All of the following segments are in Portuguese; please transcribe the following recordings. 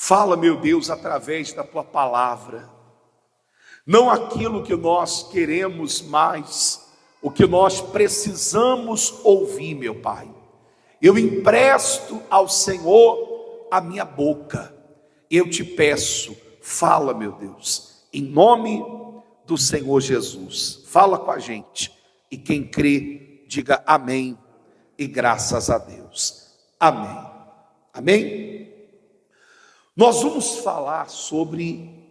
Fala, meu Deus, através da tua palavra, não aquilo que nós queremos, mas o que nós precisamos ouvir, meu Pai. Eu empresto ao Senhor a minha boca. Eu te peço, fala, meu Deus, em nome do Senhor Jesus. Fala com a gente. E quem crê, diga amém e graças a Deus. Amém. Amém? Nós vamos falar sobre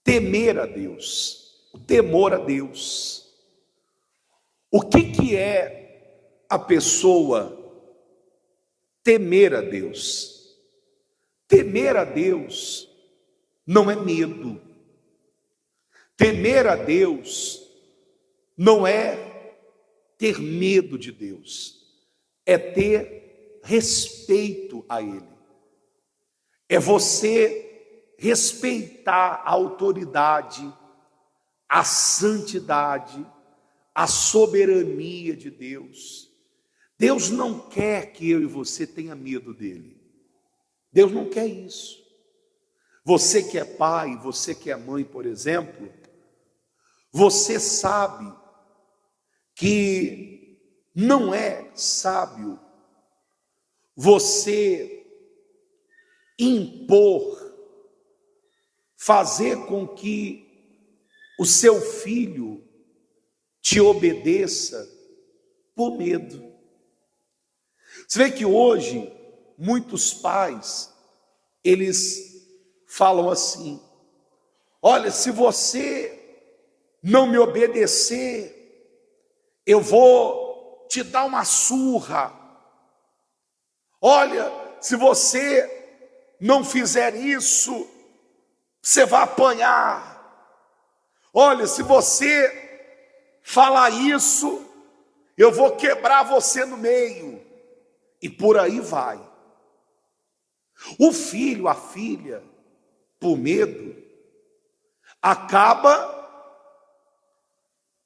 temer a Deus, o temor a Deus. O que é a pessoa temer a Deus? Temer a Deus não é medo. Temer a Deus não é ter medo de Deus, é ter respeito a Ele. É você respeitar a autoridade, a santidade, a soberania de Deus. Deus não quer que eu e você tenha medo dele. Deus não quer isso. Você que é pai, você que é mãe, por exemplo, você sabe que não é sábio você impor, fazer com que o seu filho te obedeça por medo. Você vê que hoje muitos pais, eles falam assim: olha, se você não me obedecer, eu vou te dar uma surra. Olha, se você não fizer isso, você vai apanhar. Olha, se você falar isso, eu vou quebrar você no meio. E por aí vai. O filho, a filha, por medo, acaba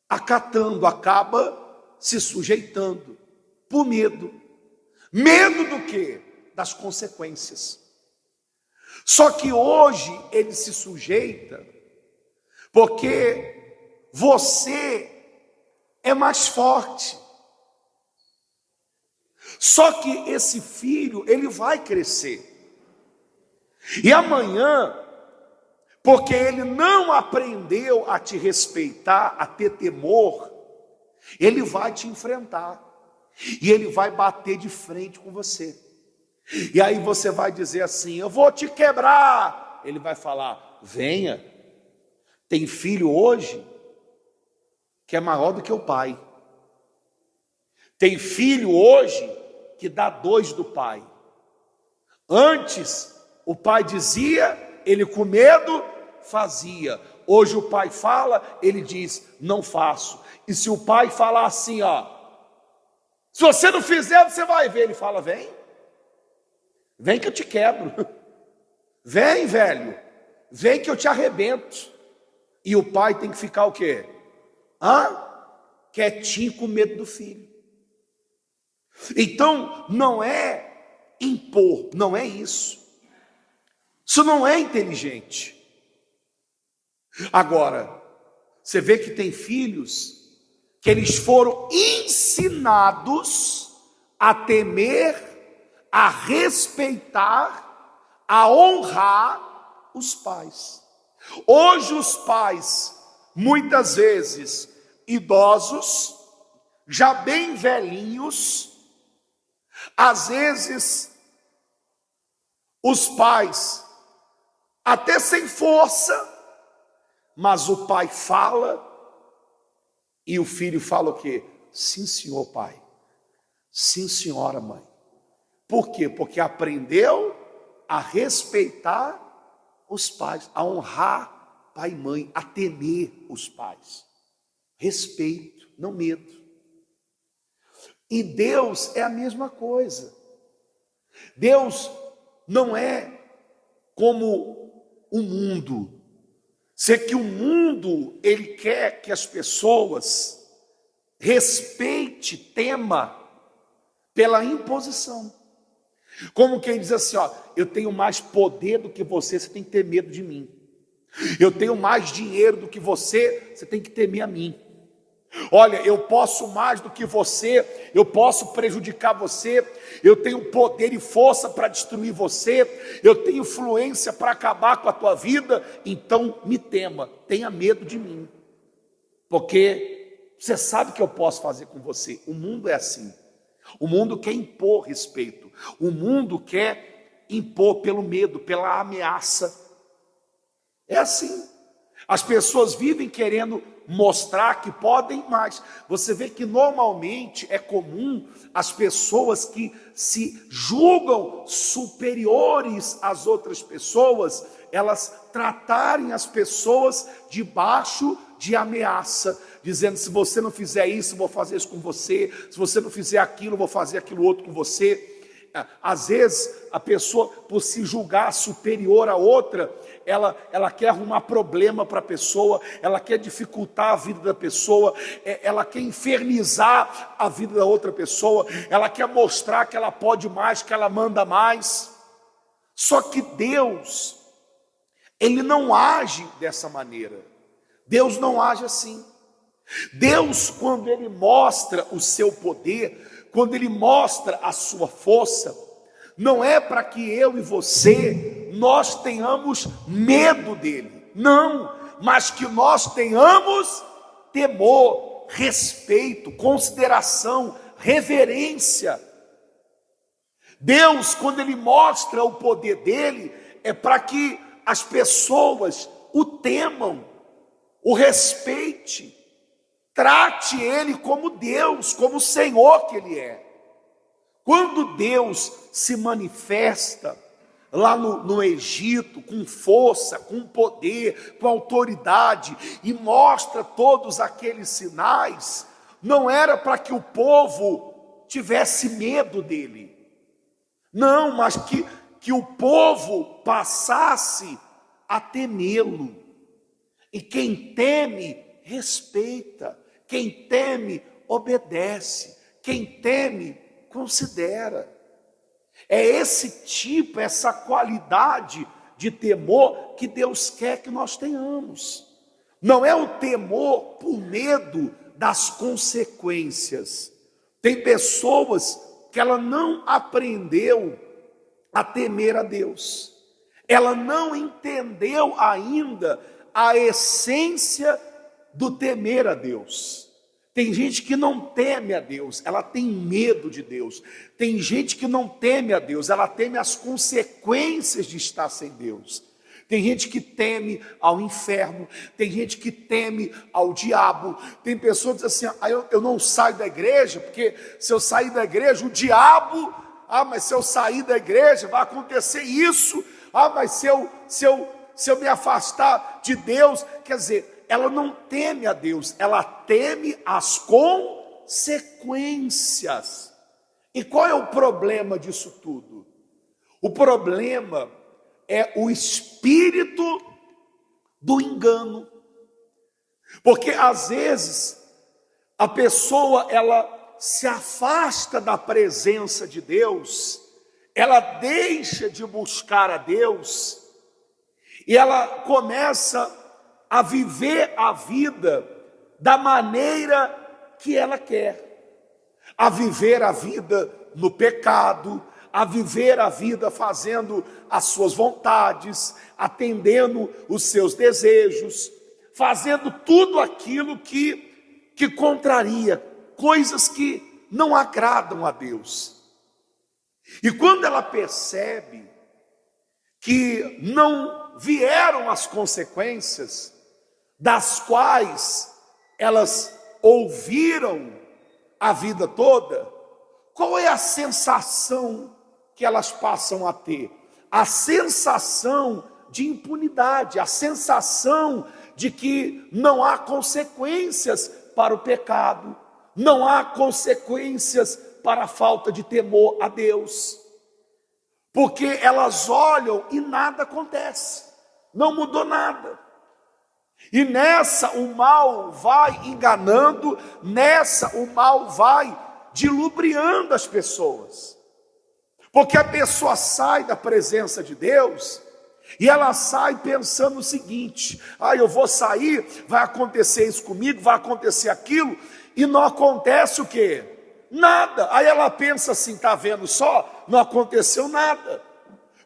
acatando, acaba se sujeitando, por medo. Medo do quê? Das consequências. Só que hoje ele se sujeita porque você é mais forte. Só que esse filho, ele vai crescer. E amanhã, porque ele não aprendeu a te respeitar, a ter temor, ele vai te enfrentar. E ele vai bater de frente com você. E aí você vai dizer assim: eu vou te quebrar. Ele vai falar: venha. Tem filho hoje que é maior do que o pai. Tem filho hoje que dá 2 do pai. Antes o pai dizia, ele com medo fazia. Hoje o pai fala, ele diz: não faço. E se o pai falar assim, ó, se você não fizer, você vai ver. Ele fala: vem. Vem que eu te quebro. Vem, velho. Vem que eu te arrebento. E o pai tem que ficar o quê? Quietinho, com medo do filho. Então, não é impor, não é isso. Isso não é inteligente. Agora, você vê que tem filhos que eles foram ensinados a temer, a respeitar, a honrar os pais. Hoje os pais, muitas vezes idosos, já bem velhinhos, às vezes os pais até sem força, mas o pai fala e o filho fala o quê? Sim, senhor pai. Sim, senhora mãe. Por quê? Porque aprendeu a respeitar os pais, a honrar pai e mãe, a temer os pais. Respeito, não medo. E Deus é a mesma coisa. Deus não é como o mundo. Sei que o mundo, ele quer que as pessoas respeite, tema pela imposição. Como quem diz assim, ó, eu tenho mais poder do que você tem que ter medo de mim. Eu tenho mais dinheiro do que você tem que temer a mim. Olha, eu posso mais do que você, eu posso prejudicar você, eu tenho poder e força para destruir você, eu tenho influência para acabar com a tua vida, então me tema, tenha medo de mim, porque você sabe que eu posso fazer com você. O mundo é assim, o mundo quer impor respeito, o mundo quer impor pelo medo, pela ameaça, é assim. As pessoas vivem querendo mostrar que podem mais. Você vê que normalmente é comum as pessoas que se julgam superiores às outras pessoas, elas tratarem as pessoas debaixo de ameaça, dizendo: se você não fizer isso, eu vou fazer isso com você, se você não fizer aquilo, eu vou fazer aquilo outro com você. Às vezes a pessoa, por se julgar superior a outra, ela quer arrumar problema para a pessoa, ela quer dificultar a vida da pessoa, ela quer infernizar a vida da outra pessoa, ela quer mostrar que ela pode mais, que ela manda mais. Só que Deus, Ele não age dessa maneira. Deus não age assim. Deus, quando Ele mostra o seu poder, quando Ele mostra a sua força, não é para que eu e você, nós tenhamos medo dEle, não, mas que nós tenhamos temor, respeito, consideração, reverência. Deus, quando Ele mostra o poder dEle, é para que as pessoas o temam, o respeite, trate Ele como Deus, como o Senhor que Ele é. Quando Deus se manifesta lá no Egito, com força, com poder, com autoridade, e mostra todos aqueles sinais, não era para que o povo tivesse medo dele, não, mas que o povo passasse a temê-lo. E quem teme, respeita. Quem teme, obedece. Quem teme, considera. É esse tipo, essa qualidade de temor que Deus quer que nós tenhamos. Não é o temor por medo das consequências. Tem pessoas que ela não aprendeu a temer a Deus. Ela não entendeu ainda a essência do temer a Deus. Tem gente que não teme a Deus, ela tem medo de Deus. Tem gente que não teme a Deus, ela teme as consequências de estar sem Deus. Tem gente que teme ao inferno, tem gente que teme ao diabo. Tem pessoas que dizem assim: eu não saio da igreja, porque se eu sair da igreja, o diabo, mas se eu sair da igreja, vai acontecer isso. Mas se eu me afastar de Deus, quer dizer, ela não teme a Deus, ela teme as consequências. E qual é o problema disso tudo? O problema é o espírito do engano. Porque às vezes a pessoa, ela se afasta da presença de Deus, ela deixa de buscar a Deus, e ela começa a viver a vida da maneira que ela quer, a viver a vida no pecado, a viver a vida fazendo as suas vontades, atendendo os seus desejos, fazendo tudo aquilo que contraria, coisas que não agradam a Deus. E quando ela percebe que não vieram as consequências das quais elas ouviram a vida toda, qual é a sensação que elas passam a ter? A sensação de impunidade, a sensação de que não há consequências para o pecado, não há consequências para a falta de temor a Deus, porque elas olham e nada acontece, não mudou nada. E nessa o mal vai enganando, nessa o mal vai dilubriando as pessoas. Porque a pessoa sai da presença de Deus e ela sai pensando o seguinte: eu vou sair, vai acontecer isso comigo, vai acontecer aquilo, e não acontece o quê? Nada. Aí ela pensa assim: tá vendo só? Não aconteceu nada.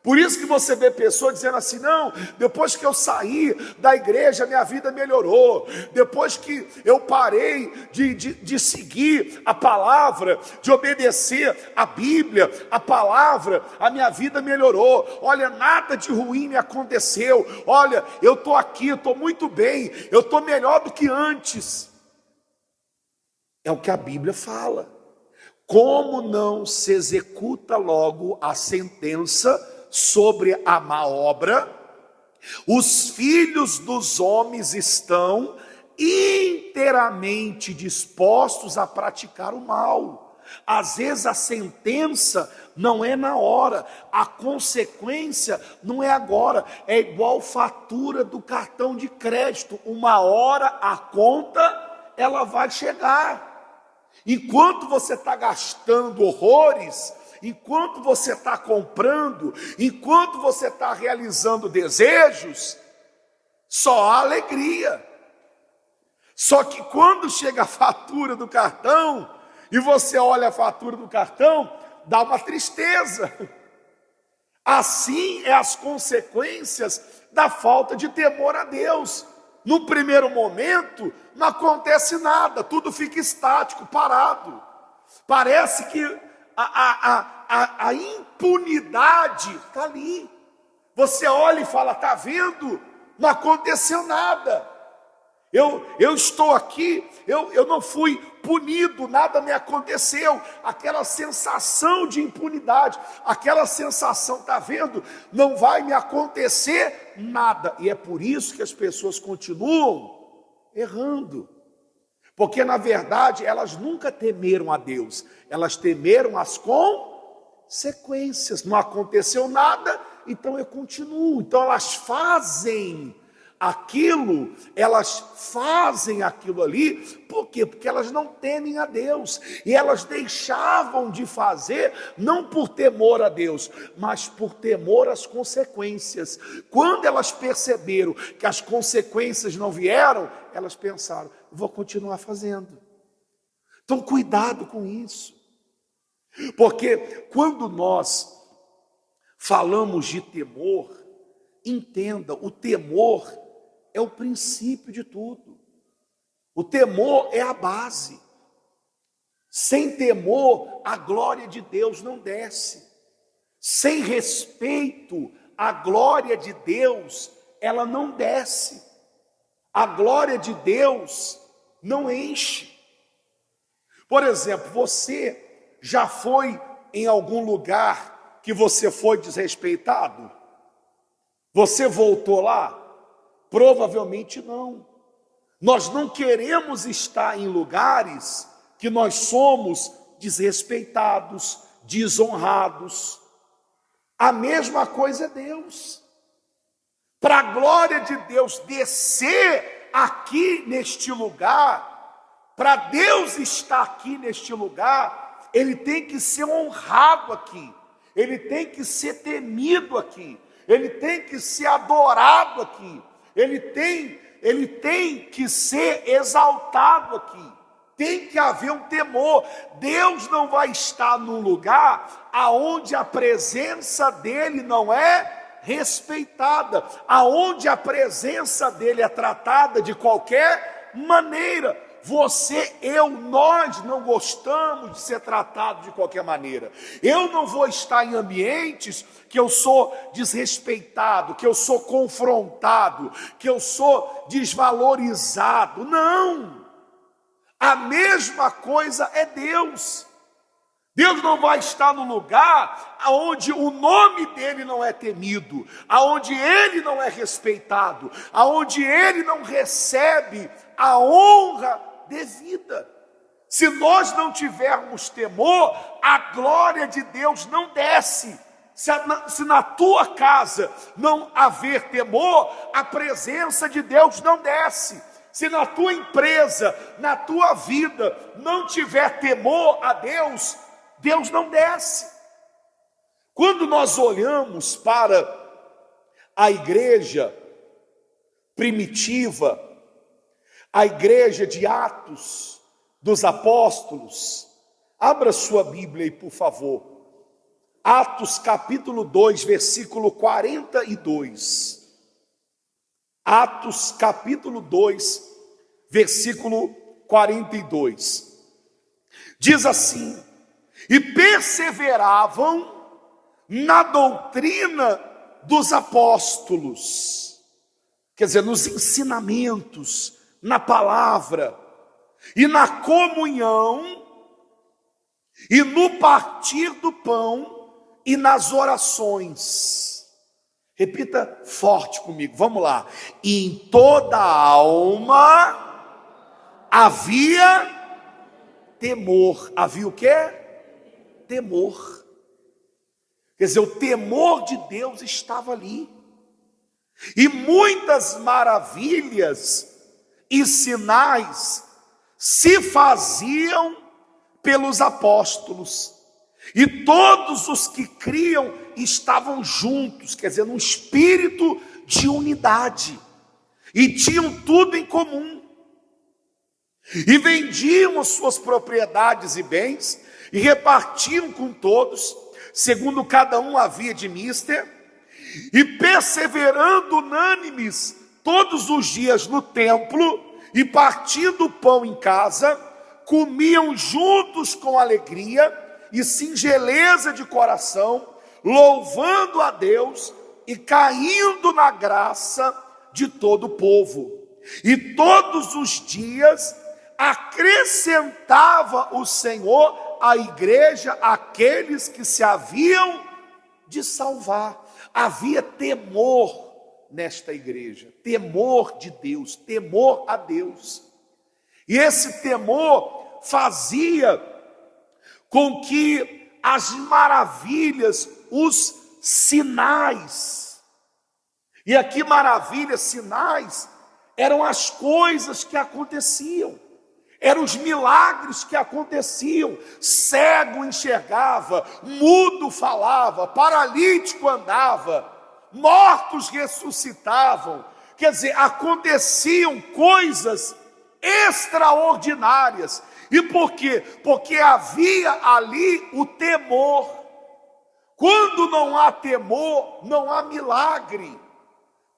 Por isso que você vê pessoas dizendo assim: não, depois que eu saí da igreja, minha vida melhorou. Depois que eu parei de seguir a palavra, de obedecer a Bíblia, a palavra, a minha vida melhorou. Olha, nada de ruim me aconteceu. Olha, eu estou aqui, estou muito bem, eu estou melhor do que antes. É o que a Bíblia fala. Como não se executa logo a sentença sobre a má obra, os filhos dos homens estão inteiramente dispostos a praticar o mal. Às vezes a sentença não é na hora, a consequência não é agora. É igual fatura do cartão de crédito: uma hora a conta ela vai chegar. Enquanto você está gastando horrores, enquanto você está comprando, enquanto você está realizando desejos, só há alegria. Só que quando chega a fatura do cartão, e você olha a fatura do cartão, dá uma tristeza. Assim é as consequências da falta de temor a Deus. No primeiro momento, não acontece nada, tudo fica estático, parado. Parece que a impunidade está ali. Você olha e fala: está vendo? Não aconteceu nada. Eu estou aqui, eu não fui punido, nada me aconteceu. Aquela sensação de impunidade, aquela sensação: está vendo? Não vai me acontecer nada. E é por isso que as pessoas continuam errando. Porque na verdade elas nunca temeram a Deus, elas temeram as consequências. Não aconteceu nada, então eu continuo. Então elas fazem aquilo ali, por quê? Porque elas não temem a Deus, e elas deixavam de fazer, não por temor a Deus, mas por temor às consequências. Quando elas perceberam que as consequências não vieram, elas pensaram: vou continuar fazendo. Então cuidado com isso, porque quando nós falamos de temor, entenda, o temor é o princípio de tudo. O temor é a base. Sem temor, a glória de Deus não desce. Sem respeito, a glória de Deus, ela não desce. A glória de Deus não enche. Por exemplo, você já foi em algum lugar que você foi desrespeitado? Você voltou lá? Provavelmente não. Nós não queremos estar em lugares que nós somos desrespeitados, desonrados. A mesma coisa é Deus. Para a glória de Deus descer aqui neste lugar, para Deus estar aqui neste lugar, Ele tem que ser honrado aqui, Ele tem que ser temido aqui, Ele tem que ser adorado aqui, Ele tem que ser exaltado aqui. Tem que haver um temor. Deus não vai estar num lugar aonde a presença dele não é respeitada, aonde a presença dele é tratada de qualquer maneira. Você, nós não gostamos de ser tratado de qualquer maneira. Eu não vou estar em ambientes que eu sou desrespeitado, que eu sou confrontado, que eu sou desvalorizado. Não! A mesma coisa é Deus. Deus não vai estar no lugar onde o nome dele não é temido, aonde ele não é respeitado, aonde ele não recebe a honra devida. Se nós não tivermos temor, a glória de Deus não desce. Se na tua casa não haver temor, a presença de Deus não desce. Se na tua empresa, na tua vida, não tiver temor a Deus, Deus não desce. Quando nós olhamos para a igreja primitiva, a igreja de Atos dos Apóstolos, abra sua Bíblia aí, por favor. Atos capítulo 2, versículo 42. Atos capítulo 2, versículo 42. Diz assim: e perseveravam na doutrina dos apóstolos, quer dizer, nos ensinamentos, na palavra, e na comunhão, e no partir do pão, e nas orações. Repita forte comigo, vamos lá. E em toda a alma havia temor. Havia o quê? Temor. Quer dizer, o temor de Deus estava ali. E muitas maravilhas e sinais se faziam pelos apóstolos. E todos os que criam estavam juntos, quer dizer, num espírito de unidade. E tinham tudo em comum. E vendiam as suas propriedades e bens, e repartiam com todos, segundo cada um havia de mister, e perseverando unânimes todos os dias no templo, e partindo o pão em casa, comiam juntos com alegria e singeleza de coração, louvando a Deus e caindo na graça de todo o povo. E todos os dias acrescentava o Senhor à igreja aqueles que se haviam de salvar. Havia temor nesta igreja, temor de Deus, temor a Deus. E esse temor fazia com que as maravilhas, os sinais, e aqui maravilhas, sinais, eram as coisas que aconteciam, eram os milagres que aconteciam. Cego enxergava, mudo falava, paralítico andava, mortos ressuscitavam. Quer dizer, aconteciam coisas extraordinárias. E por quê? Porque havia ali o temor. Quando não há temor, não há milagre.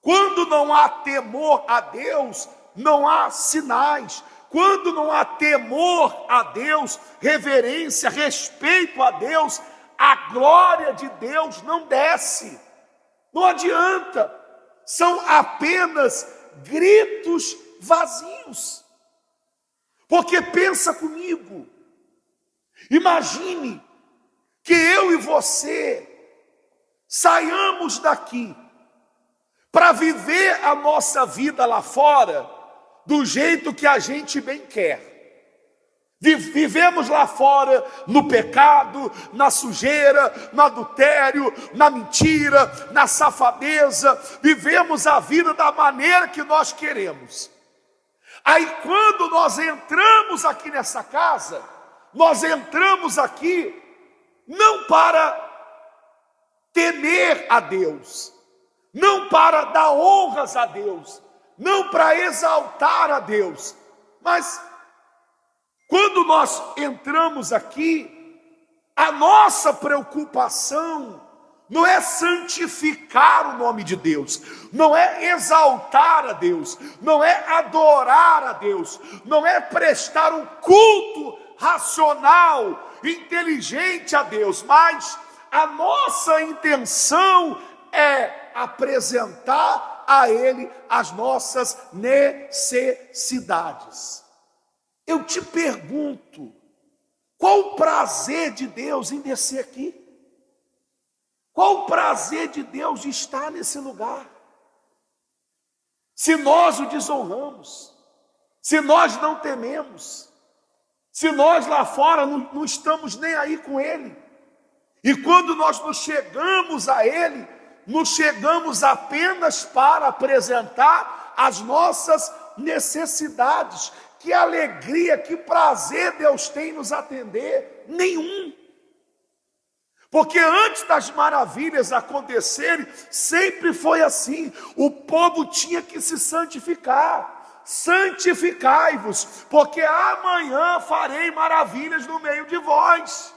Quando não há temor a Deus, não há sinais. Quando não há temor a Deus, reverência, respeito a Deus, a glória de Deus não desce. Não adianta. São apenas gritos vazios. Porque pensa comigo, imagine que eu e você saiamos daqui para viver a nossa vida lá fora do jeito que a gente bem quer. Vivemos lá fora no pecado, na sujeira, no adultério, na mentira, na safadeza. Vivemos a vida da maneira que nós queremos. Aí quando nós entramos aqui nessa casa, nós entramos aqui não para temer a Deus, não para dar honras a Deus, não para exaltar a Deus, mas quando nós entramos aqui, a nossa preocupação não é santificar o nome de Deus, não é exaltar a Deus, não é adorar a Deus, não é prestar um culto racional, inteligente a Deus, mas a nossa intenção é apresentar a Ele as nossas necessidades. Eu te pergunto, qual o prazer de Deus em descer aqui? Qual o prazer de Deus de estar nesse lugar? Se nós o desonramos, se nós não tememos, se nós lá fora não estamos nem aí com Ele, e quando nós nos chegamos a Ele, nos chegamos apenas para apresentar as nossas necessidades. Que alegria, que prazer Deus tem em nos atender? Nenhum. Porque antes das maravilhas acontecerem, sempre foi assim. O povo tinha que se santificar. Santificai-vos, porque amanhã farei maravilhas no meio de vós.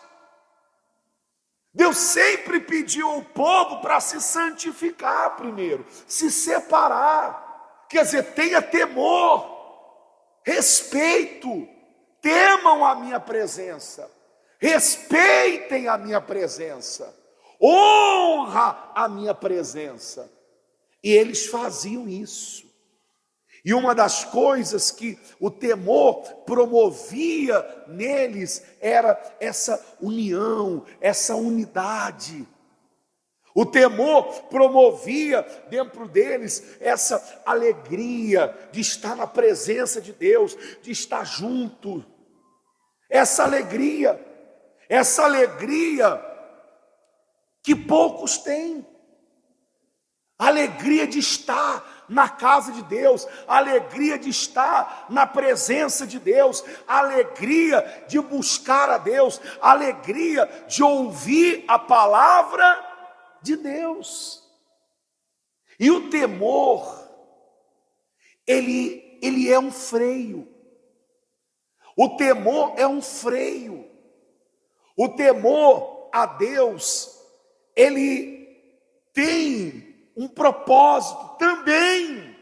Deus sempre pediu ao povo para se santificar primeiro, se separar. Quer dizer, tenha temor, respeito, temam a minha presença, respeitem a minha presença, honra a minha presença. E eles faziam isso. E uma das coisas que o temor promovia neles era essa união, essa unidade. O temor promovia dentro deles essa alegria de estar na presença de Deus, de estar junto. Essa alegria que poucos têm. A alegria de estar na casa de Deus, a alegria de estar na presença de Deus, a alegria de buscar a Deus, a alegria de ouvir a palavra de Deus. E o temor, ele é um freio. O temor é um freio. O temor a Deus, ele tem um propósito também,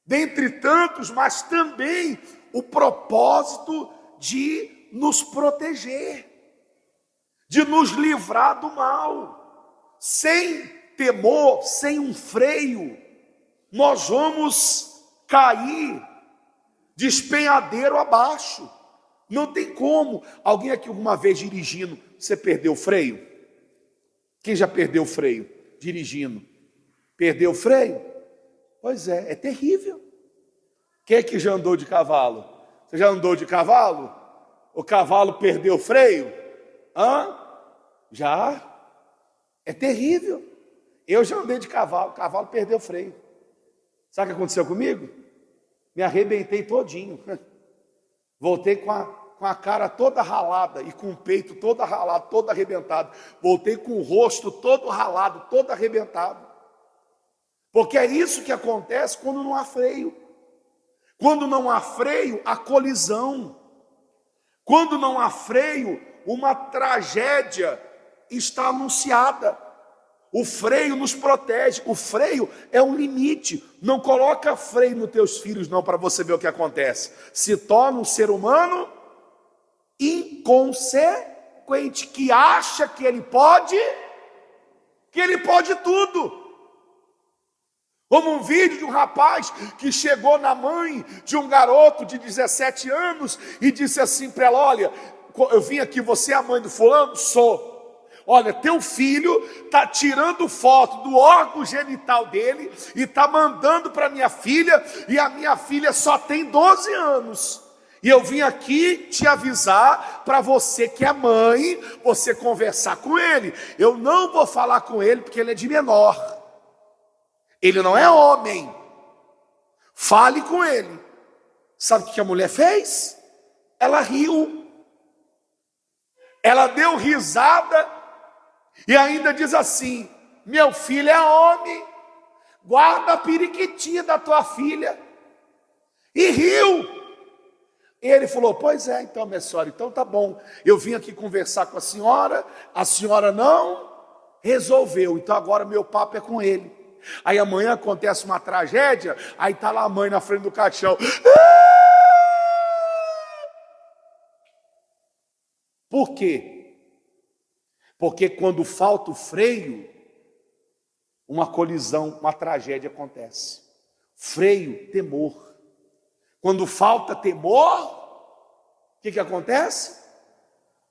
dentre tantos, mas também o propósito de nos proteger, de nos livrar do mal. Sem temor, sem um freio, nós vamos cair despenhadeiro abaixo. Não tem como. Alguém aqui alguma vez dirigindo, você perdeu o freio? Quem já perdeu o freio dirigindo? Perdeu o freio? Pois é, é terrível. Quem é que já andou de cavalo? Você já andou de cavalo? O cavalo perdeu o freio? Já? É terrível. Eu já andei de cavalo, o cavalo perdeu o freio. Sabe o que aconteceu comigo? Me arrebentei todinho. Voltei com a cara toda ralada e com o peito todo ralado, todo arrebentado. Voltei com o rosto todo ralado, todo arrebentado. Porque é isso que acontece quando não há freio. Quando não há freio, há colisão. Quando não há freio, uma tragédia está anunciada. O freio nos protege. O freio é um limite. Não coloca freio nos teus filhos não, para você ver o que acontece. Se torna um ser humano inconsequente, que acha que ele pode tudo. Como um vídeo de um rapaz que chegou na mãe de um garoto de 17 anos e disse assim para ela: olha, eu vim aqui, você é a mãe do fulano? Sou. Olha, teu filho está tirando foto do órgão genital dele e está mandando para minha filha, e a minha filha só tem 12 anos. E eu vim aqui te avisar para você que é mãe, você conversar com ele. Eu não vou falar com ele porque ele é de menor. Ele não é homem. Fale com ele. Sabe o que a mulher fez? Ela riu. Ela deu risada e ainda diz assim: meu filho é homem, guarda a periquitinha da tua filha. E riu. E ele falou: pois é, então, minha senhora, então tá bom. Eu vim aqui conversar com a senhora não resolveu, então agora meu papo é com ele. Aí amanhã acontece uma tragédia, aí está lá a mãe na frente do caixão. Por quê? Porque quando falta o freio, uma colisão, uma tragédia acontece. Freio, temor. Quando falta temor, o que acontece?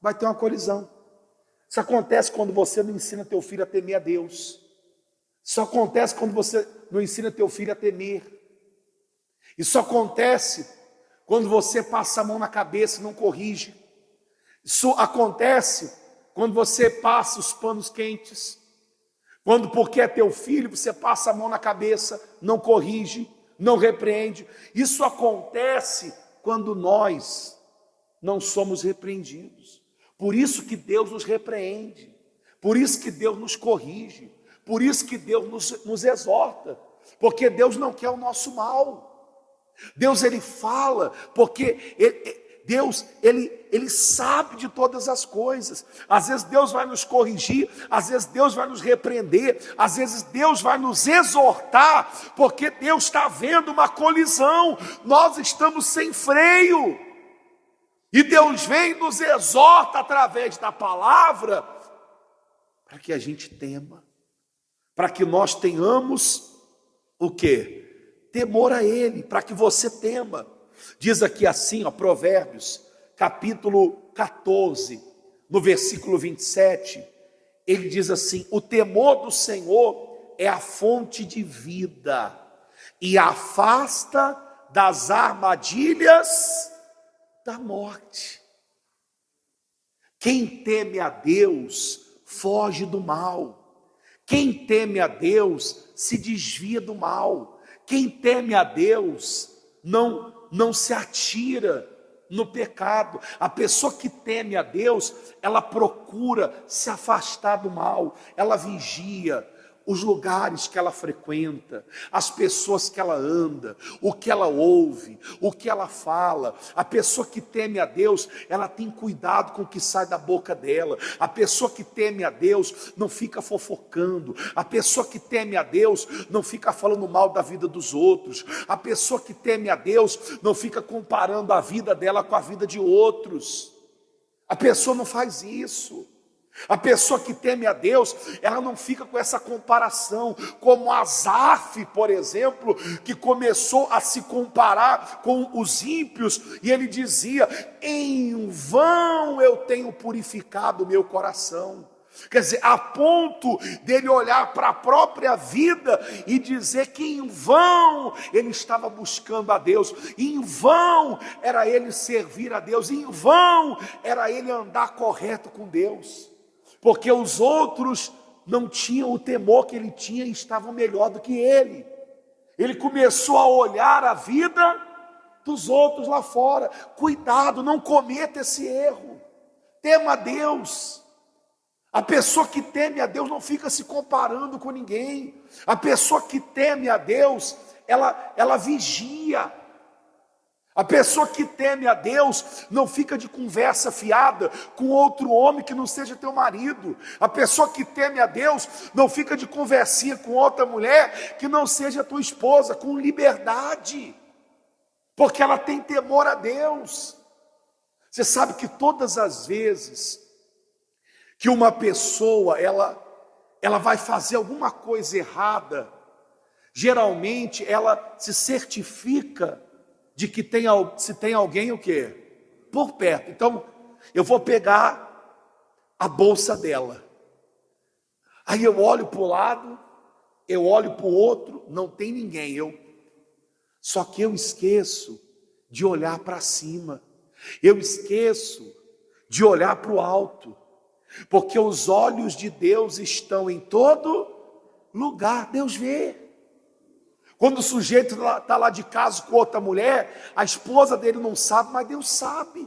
Vai ter uma colisão. Isso acontece quando você não ensina teu filho a temer a Deus. Isso acontece quando você não ensina teu filho a temer. Isso acontece quando você passa a mão na cabeça e não corrige. Isso acontece quando você passa os panos quentes. Quando, porque é teu filho, você passa a mão na cabeça, não corrige, não repreende. Isso acontece quando nós não somos repreendidos. Por isso que Deus nos repreende. Por isso que Deus nos corrige, por isso que Deus nos exorta, porque Deus não quer o nosso mal. Deus, Ele fala, porque Deus, ele sabe de todas as coisas. Às vezes Deus vai nos corrigir, às vezes Deus vai nos repreender, às vezes Deus vai nos exortar, porque Deus está vendo uma colisão, nós estamos sem freio, e Deus vem e nos exorta através da palavra, para que a gente tema, para que nós tenhamos o quê? Temor a Ele, para que você tema. Diz aqui assim, Provérbios, capítulo 14, no versículo 27, ele diz assim: o temor do Senhor é a fonte de vida, e afasta das armadilhas da morte. Quem teme a Deus, foge do mal. Quem teme a Deus, se desvia do mal. Quem teme a Deus, não se atira no pecado. A pessoa que teme a Deus, ela procura se afastar do mal, ela vigia os lugares que ela frequenta, as pessoas que ela anda, o que ela ouve, o que ela fala. A pessoa que teme a Deus, ela tem cuidado com o que sai da boca dela. A pessoa que teme a Deus não fica fofocando. A pessoa que teme a Deus não fica falando mal da vida dos outros. A pessoa que teme a Deus não fica comparando a vida dela com a vida de outros. A pessoa não faz isso. A pessoa que teme a Deus, ela não fica com essa comparação, como Asaf, por exemplo, que começou a se comparar com os ímpios, e ele dizia: em vão eu tenho purificado o meu coração. Quer dizer, a ponto dele olhar para a própria vida e dizer que em vão ele estava buscando a Deus, em vão era ele servir a Deus, em vão era ele andar correto com Deus. Porque os outros não tinham o temor que ele tinha e estavam melhor do que ele. Ele começou a olhar a vida dos outros lá fora. Cuidado, não cometa esse erro. Tema a Deus. A pessoa que teme a Deus não fica se comparando com ninguém. A pessoa que teme a Deus, ela vigia. A pessoa que teme a Deus não fica de conversa fiada com outro homem que não seja teu marido. A pessoa que teme a Deus não fica de conversinha com outra mulher que não seja tua esposa, com liberdade, porque ela tem temor a Deus. Você sabe que todas as vezes que uma pessoa ela vai fazer alguma coisa errada, geralmente ela se certifica de que se tem alguém o quê? Por perto. Então, eu vou pegar a bolsa dela. Aí eu olho para o lado, eu olho para o outro, não tem ninguém. Só que eu esqueço de olhar para cima. Eu esqueço de olhar para o alto. Porque os olhos de Deus estão em todo lugar. Deus vê. Quando o sujeito está lá de casa com outra mulher, a esposa dele não sabe, mas Deus sabe.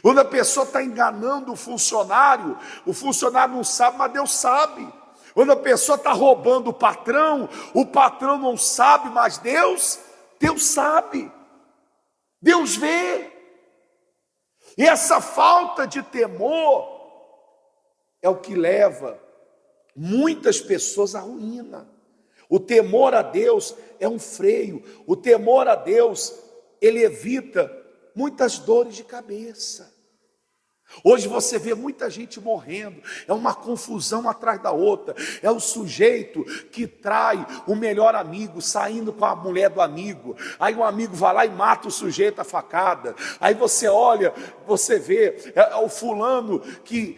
Quando a pessoa está enganando o funcionário não sabe, mas Deus sabe. Quando a pessoa está roubando o patrão não sabe, mas Deus sabe. Deus vê. E essa falta de temor é o que leva muitas pessoas à ruína. O temor a Deus é um freio. O temor a Deus, ele evita muitas dores de cabeça. Hoje você vê muita gente morrendo, é uma confusão atrás da outra. É o sujeito que trai o melhor amigo, saindo com a mulher do amigo. Aí o amigo vai lá e mata o sujeito a facada. Aí você olha, você vê, é o fulano que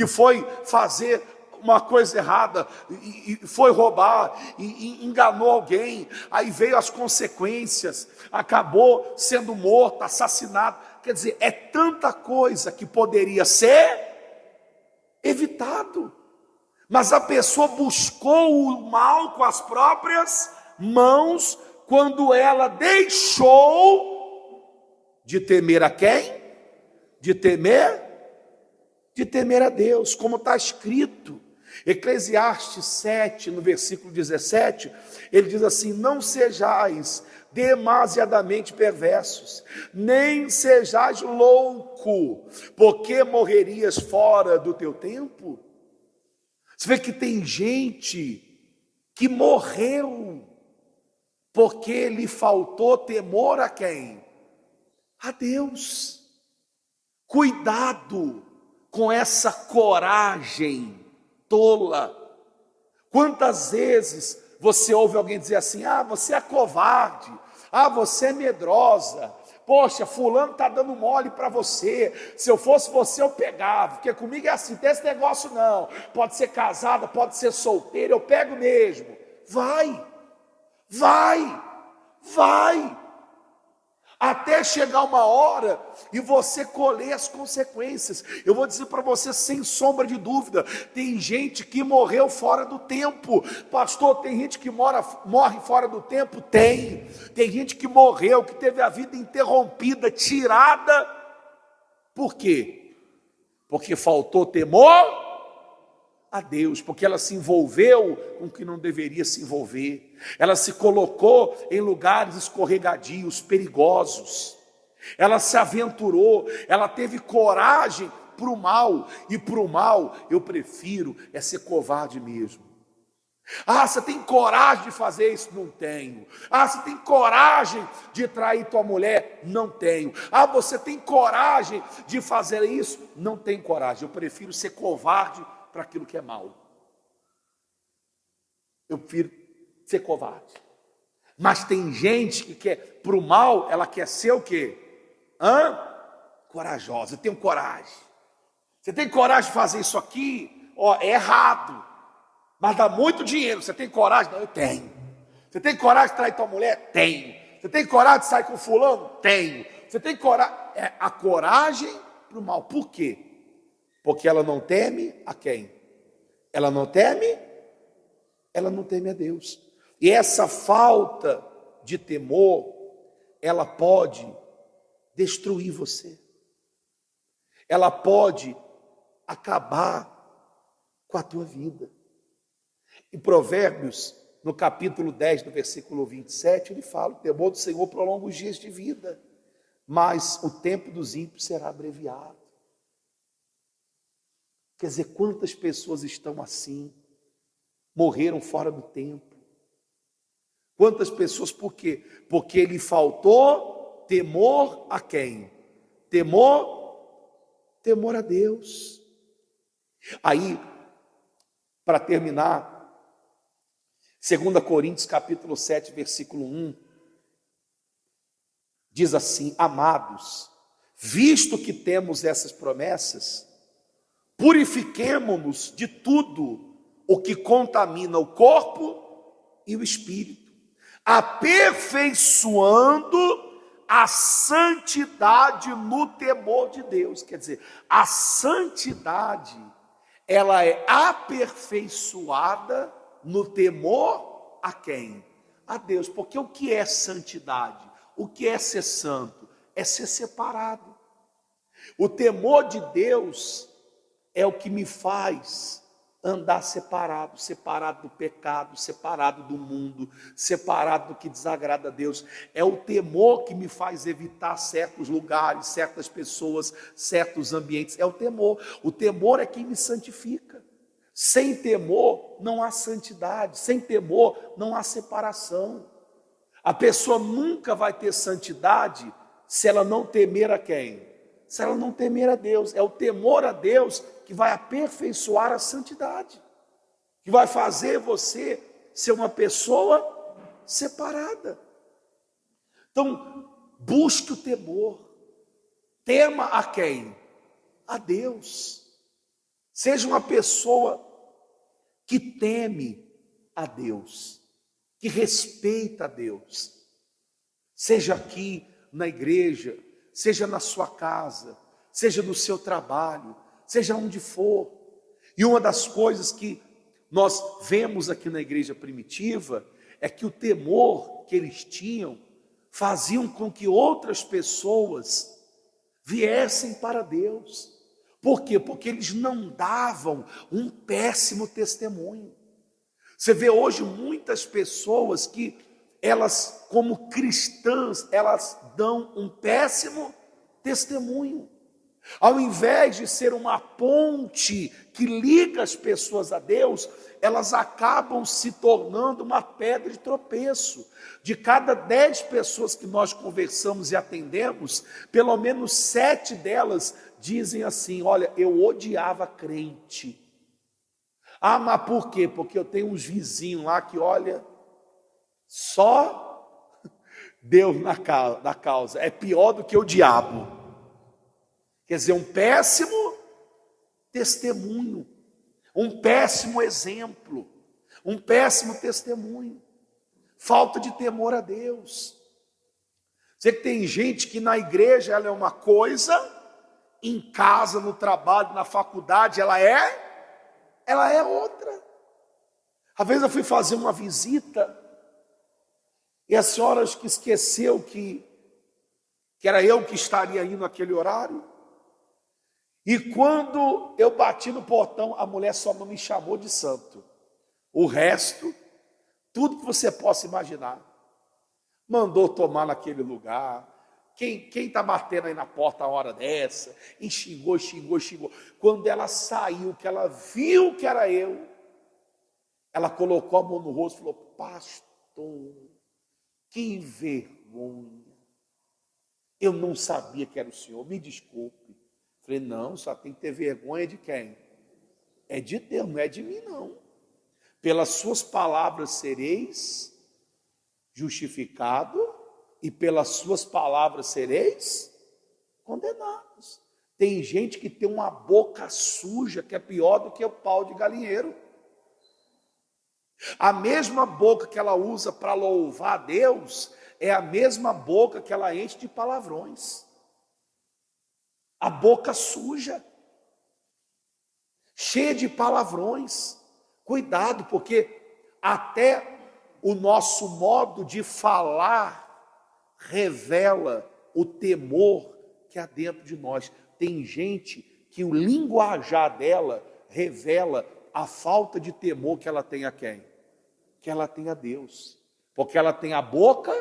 foi fazer uma coisa errada, e foi roubar, e enganou alguém, aí veio as consequências, acabou sendo morto, assassinado. Quer dizer, é tanta coisa que poderia ser evitado, mas a pessoa buscou o mal com as próprias mãos, quando ela deixou de temer a quem? De temer de temer a Deus, como está escrito. Eclesiastes 7, no versículo 17, ele diz assim: não sejais demasiadamente perversos, nem sejais louco, porque morrerias fora do teu tempo. Você vê que tem gente que morreu porque lhe faltou temor a quem? A Deus. Cuidado com essa coragem tola. Quantas vezes você ouve alguém dizer assim: ah, você é covarde, ah, você é medrosa, poxa, fulano está dando mole para você, se eu fosse você eu pegava, porque comigo é assim, tem esse negócio não, pode ser casada, pode ser solteira, eu pego mesmo. Vai, até chegar uma hora e você colher as consequências. Eu vou dizer para você sem sombra de dúvida, tem gente que morreu fora do tempo. Pastor, tem gente que morre fora do tempo? Tem gente que morreu, que teve a vida interrompida, tirada. Por quê? Porque faltou temor a Deus, porque ela se envolveu com o que não deveria se envolver, ela se colocou em lugares escorregadios, perigosos, ela se aventurou, ela teve coragem para o mal, e para o mal eu prefiro ser covarde mesmo. Ah, você tem coragem de fazer isso? Não tenho. Ah, você tem coragem de trair tua mulher? Não tenho. Ah, você tem coragem de fazer isso? Não tenho coragem. Eu prefiro ser covarde para aquilo que é mal. Eu prefiro ser covarde. Mas tem gente que quer, para o mal, ela quer ser o quê? Corajosa. Eu tenho coragem. Você tem coragem de fazer isso aqui? Ó, é errado, mas dá muito dinheiro. Você tem coragem? Não, eu tenho. Você tem coragem de trair tua mulher? Tenho. Você tem coragem de sair com fulano? Tenho. Você tem coragem? É a coragem para o mal. Por quê? Porque ela não teme a quem? Ela não teme a Deus. E essa falta de temor, ela pode destruir você. Ela pode acabar com a tua vida. Em Provérbios, no capítulo 10, no versículo 27, ele fala: o temor do Senhor prolonga os dias de vida, mas o tempo dos ímpios será abreviado. Quer dizer, quantas pessoas estão assim, morreram fora do tempo? Quantas pessoas, por quê? Porque lhe faltou temor a quem? Temor a Deus. Aí, para terminar, 2 Coríntios capítulo 7, versículo 1, diz assim: amados, visto que temos essas promessas, purifiquemo-nos de tudo o que contamina o corpo e o espírito, aperfeiçoando a santidade no temor de Deus. Quer dizer, a santidade, ela é aperfeiçoada no temor a quem? A Deus. Porque o que é santidade? O que é ser santo? É ser separado. O temor de Deus é o que me faz andar separado do pecado, separado do mundo, separado do que desagrada a Deus. É o temor que me faz evitar certos lugares, certas pessoas, certos ambientes. É o temor. O temor é quem me santifica. Sem temor não há santidade, sem temor não há separação. A pessoa nunca vai ter santidade se ela não temer a quem? Se ela não temer a Deus. É o temor a Deus que vai aperfeiçoar a santidade, que vai fazer você ser uma pessoa separada. Então, busque o temor. Tema a quem? A Deus. Seja uma pessoa que teme a Deus, que respeita a Deus. Seja aqui na igreja, seja na sua casa, seja no seu trabalho, seja onde for. E uma das coisas que nós vemos aqui na igreja primitiva é que o temor que eles tinham faziam com que outras pessoas viessem para Deus. Por quê? Porque eles não davam um péssimo testemunho. Você vê hoje muitas pessoas que elas, como cristãs, elas dão um péssimo testemunho. Ao invés de ser uma ponte que liga as pessoas a Deus, elas acabam se tornando uma pedra de tropeço. De cada 10 pessoas que nós conversamos e atendemos, pelo menos 7 delas dizem assim: olha, eu odiava crente. Ah, mas por quê? Porque eu tenho uns vizinhos lá que, olha, só Deus na causa, é pior do que o diabo. Quer dizer, um péssimo testemunho, um péssimo exemplo, um péssimo testemunho, falta de temor a Deus. Você que tem gente que na igreja ela é uma coisa, em casa, no trabalho, na faculdade, ela é outra. Às vezes eu fui fazer uma visita e a senhora acho que esqueceu que era eu que estaria indo naquele horário. E quando eu bati no portão, a mulher só não me chamou de santo. O resto, tudo que você possa imaginar, mandou tomar naquele lugar. Quem está batendo aí na porta a hora dessa? E xingou. Quando ela saiu, que ela viu que era eu, ela colocou a mão no rosto e falou: pastor, que vergonha. Eu não sabia que era o senhor, me desculpe. Falei: não, só tem que ter vergonha de quem? É de Deus, não é de mim não. Pelas suas palavras sereis justificado e pelas suas palavras sereis condenados. Tem gente que tem uma boca suja que é pior do que o pau de galinheiro. A mesma boca que ela usa para louvar a Deus é a mesma boca que ela enche de palavrões. A boca suja, cheia de palavrões. Cuidado, porque até o nosso modo de falar revela o temor que há dentro de nós. Tem gente que o linguajar dela revela a falta de temor que ela tem a quem? Que ela tem a Deus. Porque ela tem a boca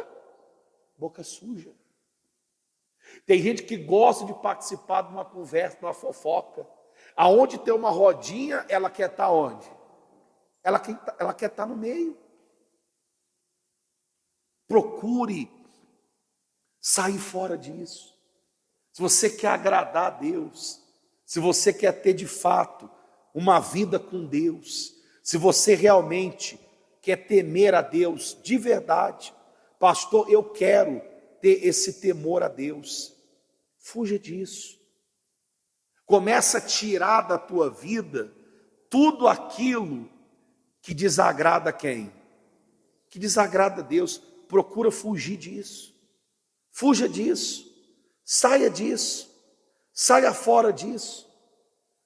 suja. Tem gente que gosta de participar de uma conversa, de uma fofoca. Aonde tem uma rodinha, ela quer estar onde? Ela quer estar no meio. Procure sair fora disso. Se você quer agradar a Deus, se você quer ter de fato uma vida com Deus, se você realmente quer temer a Deus de verdade, pastor, eu quero ter esse temor a Deus. Fuja disso. Começa a tirar da tua vida tudo aquilo que desagrada a quem? Que desagrada a Deus. Procura fugir disso. Fuja disso. Saia disso. Saia fora disso.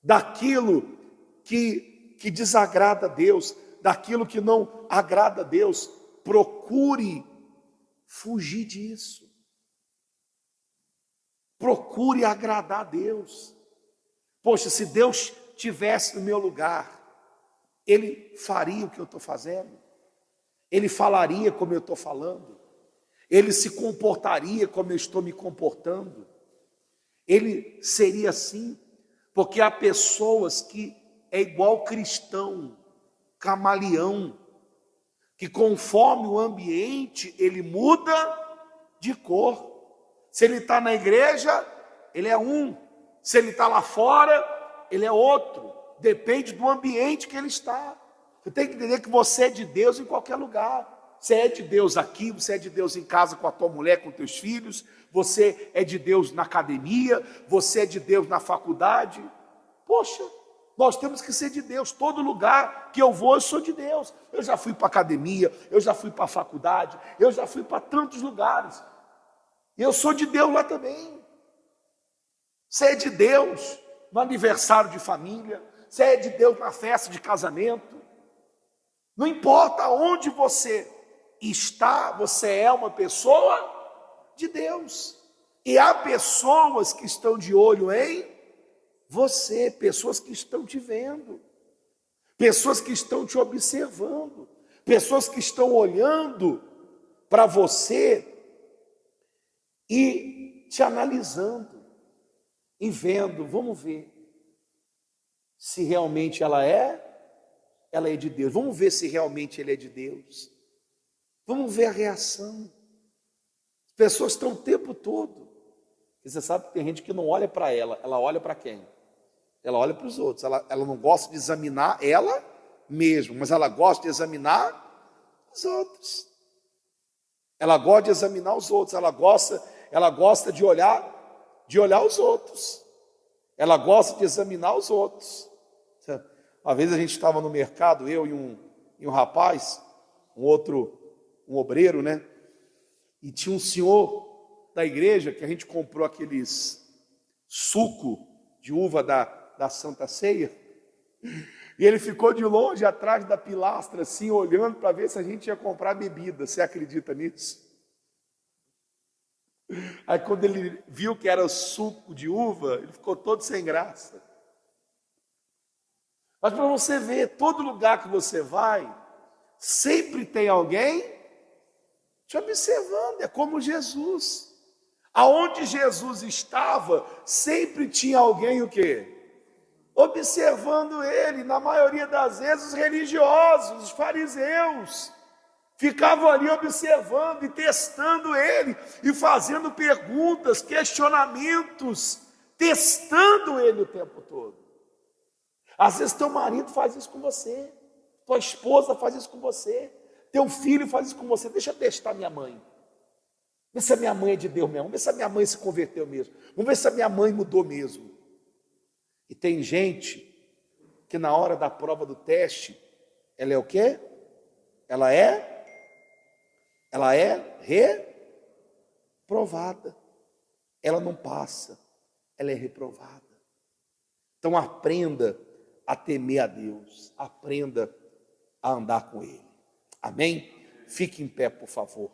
Daquilo que desagrada a Deus, daquilo que não agrada a Deus. Procure fugir disso. Procure agradar a Deus. Poxa, se Deus estivesse no meu lugar, Ele faria o que eu estou fazendo, Ele falaria como eu estou falando, Ele se comportaria como eu estou me comportando, Ele seria assim, porque há pessoas que é igual cristão, camaleão, que conforme o ambiente, ele muda de cor. Se ele está na igreja, ele é um. Se ele está lá fora, ele é outro. Depende do ambiente que ele está. Você tem que entender que você é de Deus em qualquer lugar. Você é de Deus aqui, você é de Deus em casa com a tua mulher, com teus filhos. Você é de Deus na academia, você é de Deus na faculdade. Poxa, nós temos que ser de Deus. Todo lugar que eu vou, eu sou de Deus. Eu já fui para a academia, eu já fui para a faculdade, eu já fui para tantos lugares. E eu sou de Deus lá também. Você é de Deus no aniversário de família, você é de Deus na festa de casamento. Não importa onde você está, você é uma pessoa de Deus. E há pessoas que estão de olho em Você, pessoas que estão te vendo, pessoas que estão te observando, pessoas que estão olhando para você e te analisando e vendo. Vamos ver se realmente ela é de Deus. Vamos ver se realmente ele é de Deus. Vamos ver a reação. As pessoas estão o tempo todo. E você sabe que tem gente que não olha para ela olha para quem? Ela olha para os outros. Ela não gosta de examinar ela mesma, mas ela gosta de examinar os outros. Ela gosta de examinar os outros. Ela gosta de olhar os outros. Ela gosta de examinar os outros. Uma vez a gente estava no mercado, eu e um rapaz, um obreiro, né? E tinha um senhor da igreja que a gente comprou aqueles suco de uva da Santa Ceia. E ele ficou de longe atrás da pilastra, assim, olhando para ver se a gente ia comprar bebida. Você acredita nisso? Aí quando ele viu que era suco de uva, ele ficou todo sem graça. Mas para você ver, todo lugar que você vai, sempre tem alguém te observando. É como Jesus. Aonde Jesus estava, sempre tinha alguém o quê? Observando ele. Na maioria das vezes, os religiosos, os fariseus, ficavam ali observando e testando ele, e fazendo perguntas, questionamentos, testando ele o tempo todo. Às vezes teu marido faz isso com você, tua esposa faz isso com você, teu filho faz isso com você. Deixa eu testar minha mãe. Vê se a minha mãe é de Deus mesmo. Vamos ver se a minha mãe se converteu mesmo. Vamos ver se a minha mãe mudou mesmo. E tem gente que na hora da prova do teste, ela é o quê? Ela é reprovada. Ela não passa, ela é reprovada. Então aprenda a temer a Deus, aprenda a andar com Ele. Amém? Fique em pé, por favor.